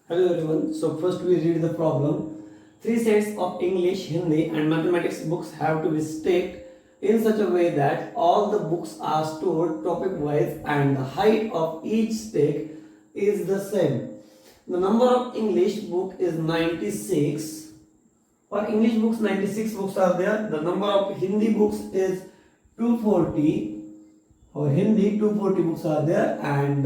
Hello everyone. So first we read the problem. Three sets of English, Hindi and mathematics books have to be stacked in such a way that all the books are stored topic wise and the height of each stack is the same. The number of English book is 96. For English books 96 books are there. The number of Hindi books is 240. For Hindi 240 books are there and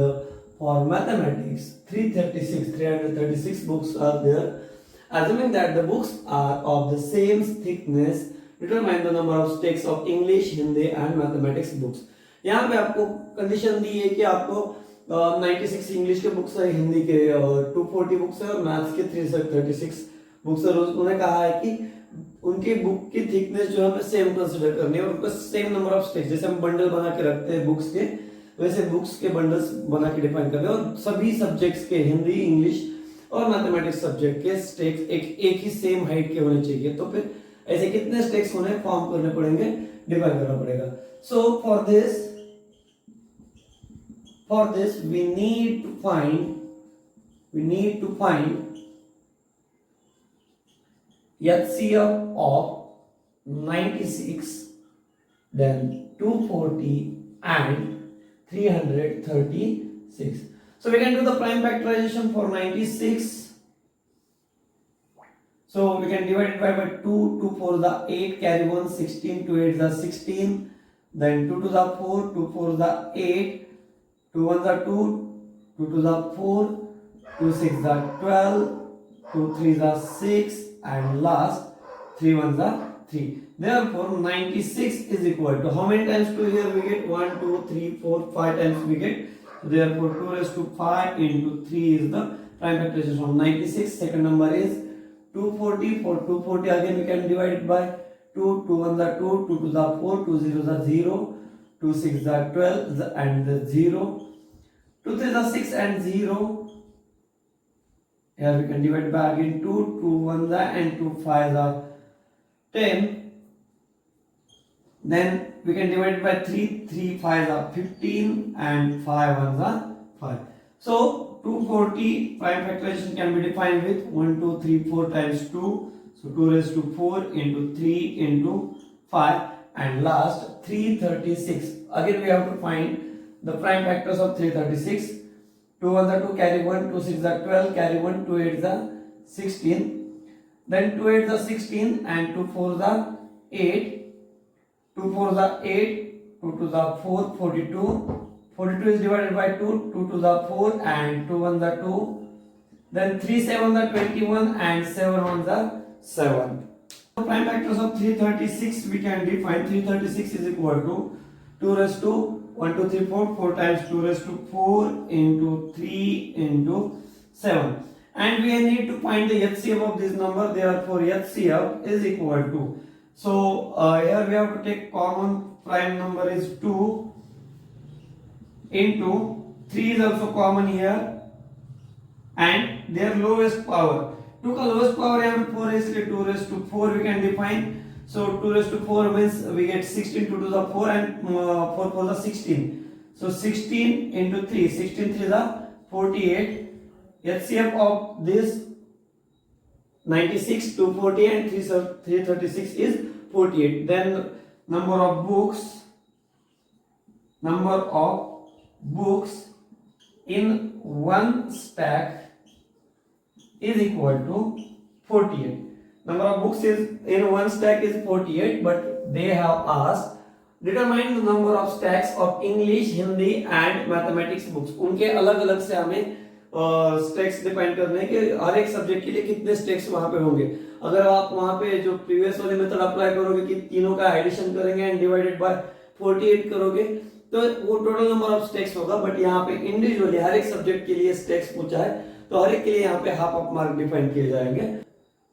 for mathematics 336 books are there. Assuming that the books are of the same thickness, determine the number of stacks of English, Hindi and mathematics books. यहाँ पे आपको condition दी है कि आपको 96 English के books है, हिंदी के 240 books है और मैथ्स के 336 बुक्स है। उन्होंने कहा है कि उनकी बुक की थिकनेस जो हमें सेम कंसीडर करनी है और उनका सेम नंबर ऑफ स्टेक्स, जैसे हम बंडल बना के रखते हैं बुक्स के, वैसे बुक्स के बंडल्स बना के डिफाइन करते हैं और सभी सब्जेक्ट्स के हिंदी, इंग्लिश और मैथमेटिक्स सब्जेक्ट के स्टेक्स एक ही सेम हाइट के होने चाहिए। तो फिर ऐसे कितने स्टेक्स होने फॉर्म करने पड़ेंगे, डिफाइन करना पड़ेगा। So for this we need to find HCF of 96, then 240 and 336. So we can do the prime factorization for 96. So we can divide it by 2, 2 4 the 8, carry 1, 16, 2 8 the 16, then 2 to the 4, 2 4 the 8, 2 1 the 2, 2 to the 4, 2 6 the 12, 2 3 the 6 and last 3 1 the 3. Therefore 96 is equal to how many times 2 here we get 1 2 3 4 5 times we get. Therefore 2 raised to 5 into 3 is the prime factorization from 96. Second number is 240. For 240 again we can divide it by 2, 2 1 the 2, 2 to the 4, 2 0 the 0, 2 6 the 12 and the 0, 2 3 the 6 and 0. Here we can divide by again 2, 2 1 the and 2 5 the 10. Then we can divide it by 3, 3 5 the 15 and 5 1 the 5. So 240 prime factorization can be defined with 1 2 3 4 times 2. So 2 raised to 4 into 3 into 5 and last 336. Again we have to find the prime factors of 336. 2 1 the 2, carry 1, 2 6 the 12, carry 1, 2 8 the 16, then 2 8 the 16 and 2 4 the 8, 2 4 the 8, 2 to the 4, 42, 42 is divided by 2, 2 to the 4 and 2 1 the 2, then 3 7 the 21 and 7 1 the 7. So prime factors of 336 we can define. 336 is equal to 2 raised to 1 2 3 4, 4 times 2 raised to 4 into 3 into 7. And we need to find the HCF of this number. Therefore HCF is equal to, so here we have to take common prime number is 2 into 3 is also common here and their lowest power. 2 का lowest power यहाँ पे 4 है इसलिए 2 raised to 4 we can define. So 2 raised to 4 means we get 16, 2 to the 4 and 4 for the 16. So 16 into 3, 16 3 the 48. HCF of this 96, 240 and 336 is 48. Then number of books in one stack is equal to 48. Number of books is in one stack is 48, but they have asked determine the number of stacks of English, Hindi and mathematics books. उनके अलग अलग से हमें stakes define करने के हर एक subject के लिए कितने स्टेक्स वहां पे होंगे। अगर आप वहां पे जो प्रीवियस वाले मेथड अप्लाई करोगे कि तीनों का एडिशन करेंगे एंड डिवाइडेड बाय 48 करोगे तो वो टोटल नंबर ऑफ स्टेक्स होगा। बट यहाँ पे इंडिविजुअली हर एक सब्जेक्ट के लिए स्टेक्स पूछा है तो हर एक के लिए यहाँ पे हाफ ऑफ मार्क डिफाइन किए जाएंगे।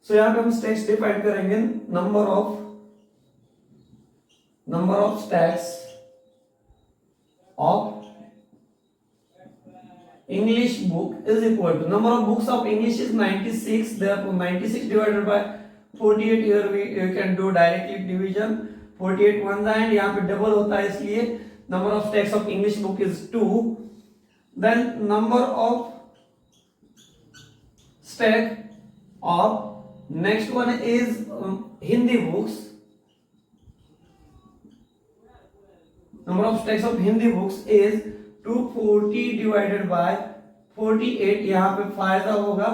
सो यहाँ पे हम स्टेक्स डिफाइन करेंगे। Number of stakes of English book is equal to number of books of English is 96. Therefore 96 divided by 48, here you can do directly division. 48 one दा and यहाँ पे double होता है इसलिए number of stacks of English book is 2. Then number of stack of, next one is Hindi books. Number of stacks of Hindi books is 240 divided by 48. यहाँ पे फायदा होगा,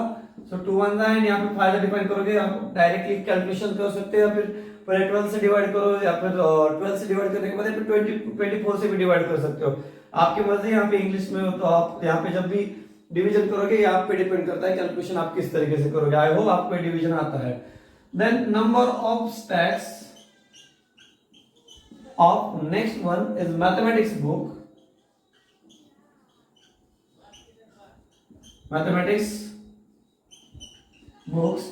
सो 2 1 एंड यहाँ पे फायदा डिफाइन करोगे, आप डायरेक्टली कैलकुलेशन कर सकते हो, या फिर पहले 12 से डिवाइड करो, या फिर 12 से डिवाइड करने के बाद फिर 24 से भी डिवाइड कर सकते हो, आपकी मर्जी। यहाँ पे इंग्लिश में हो तो आप यहाँ पे जब भी डिवीजन करोगे ये आप पे डिपेंड करता है कैलकुलेशन आप किस तरीके से करोगे। आई होप आपको डिवीजन आता है। Then number of stacks of next one is mathematics book. Mathematics books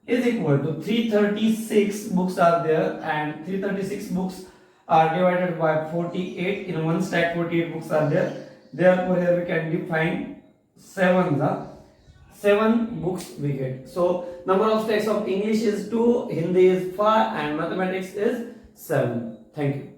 is equal to 336 books are there, and 336 books are divided by 48. In one stack 48 books are there, therefore here we can define 7 books we get. So number of stacks of English is 2, Hindi is 5 and mathematics is 7. Thank you.